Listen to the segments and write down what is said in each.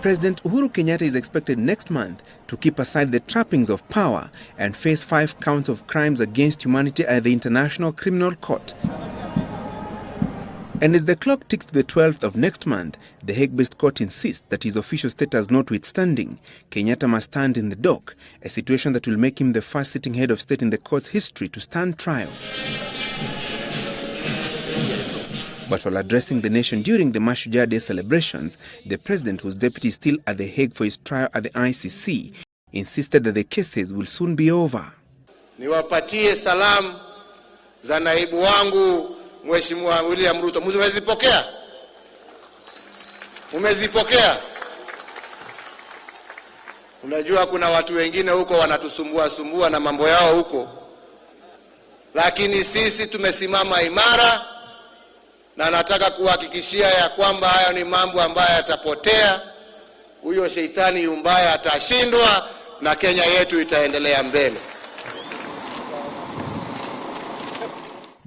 President Uhuru Kenyatta is expected next month to keep aside the trappings of power and face 5 counts of crimes against humanity at the International Criminal Court. And as the clock ticks to the 12th of next month, the Hague-based court insists that his official status notwithstanding, Kenyatta must stand in the dock, a situation that will make him the first sitting head of state in the court's history to stand trial. But while addressing the nation during the Mashujaa Day celebrations, the president, whose deputy is still at the Hague for his trial at the ICC, insisted that the cases will soon be over. Niwapatie salamu za naibu wangu Mheshimiwa William Ruto. Mumezipokea? Mumezipokea? Unajua kuna watu wengine huko wanatusumbua na mambo yao huko. Lakini sisi tumesimama imara na nataka kuhakikishia ya kwamba hayo ni mambo ambayo yatapotea. Huyo sheitani yumbaya atashindwa na Kenya yetu itaendelea mbele.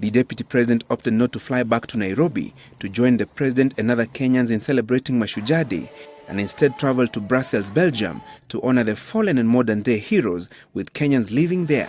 The deputy president opted not to fly back to Nairobi to join the president and other Kenyans in celebrating Mashujaa Day, and instead traveled to Brussels, Belgium, to honor the fallen and modern-day heroes, with Kenyans living there.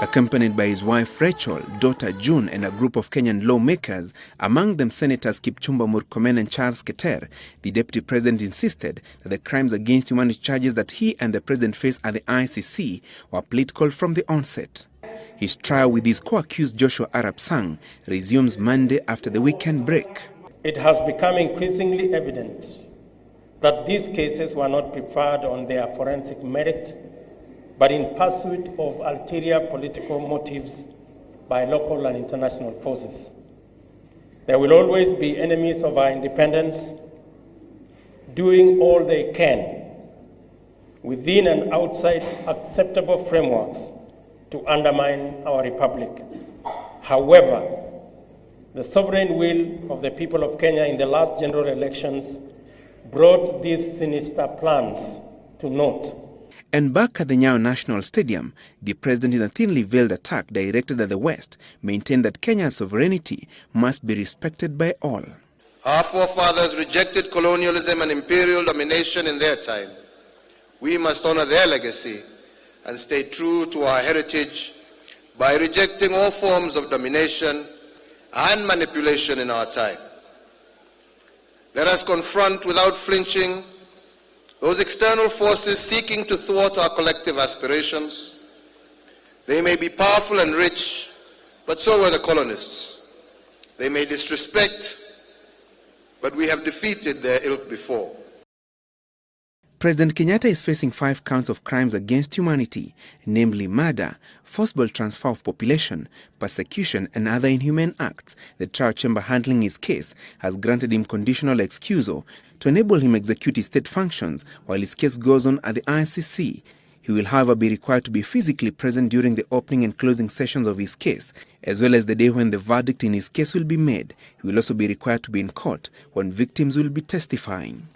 Accompanied by his wife Rachel, daughter June, and a group of Kenyan lawmakers, among them Senators Kipchumba Murkomen and Charles Keter, the deputy president insisted that the crimes against humanity charges that he and the president face at the ICC were political from the onset. His trial with his co-accused Joshua Arap Sang resumes Monday after the weekend break. It has become increasingly evident that these cases were not preferred on their forensic merit, but in pursuit of ulterior political motives by local and international forces. There will always be enemies of our independence doing all they can within and outside acceptable frameworks to undermine our republic. However, the sovereign will of the people of Kenya in the last general elections brought these sinister plans to naught. And back at the Nyayo National Stadium, the president, in a thinly veiled attack directed at the West, maintained that Kenya's sovereignty must be respected by all. Our forefathers rejected colonialism and imperial domination in their time. We must honor their legacy and stay true to our heritage by rejecting all forms of domination and manipulation in our time. Let us confront without flinching those external forces seeking to thwart our collective aspirations. They may be powerful and rich, but so were the colonists. They may disrespect, but we have defeated their ilk before. President Kenyatta is facing 5 counts of crimes against humanity, namely murder, forcible transfer of population, persecution, and other inhumane acts. The trial chamber handling his case has granted him conditional excusal to enable him execute his state functions while his case goes on at the ICC. He will, however, be required to be physically present during the opening and closing sessions of his case, as well as the day when the verdict in his case will be made. He will also be required to be in court when victims will be testifying.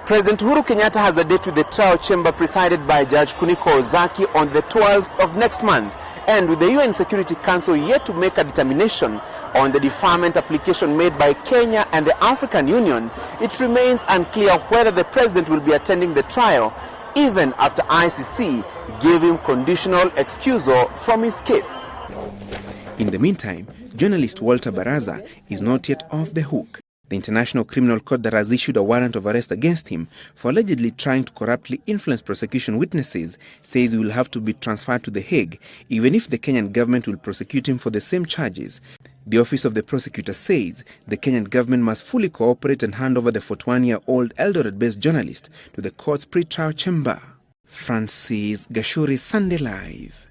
President Uhuru Kenyatta has a date with the trial chamber presided by Judge Kuniko Ozaki on the 12th of next month, and with the UN Security Council yet to make a determination on the deferment application made by Kenya and the African Union, it remains unclear whether the president will be attending the trial, even after ICC gave him conditional excusal from his case. In the meantime, journalist Walter Baraza is not yet off the hook. The International Criminal Court that has issued a warrant of arrest against him for allegedly trying to corruptly influence prosecution witnesses says he will have to be transferred to The Hague, even if the Kenyan government will prosecute him for the same charges. The Office of the Prosecutor says the Kenyan government must fully cooperate and hand over the 41-year-old Eldoret-based journalist to the court's pre-trial chamber. Francis Gachuri, Sunday Live.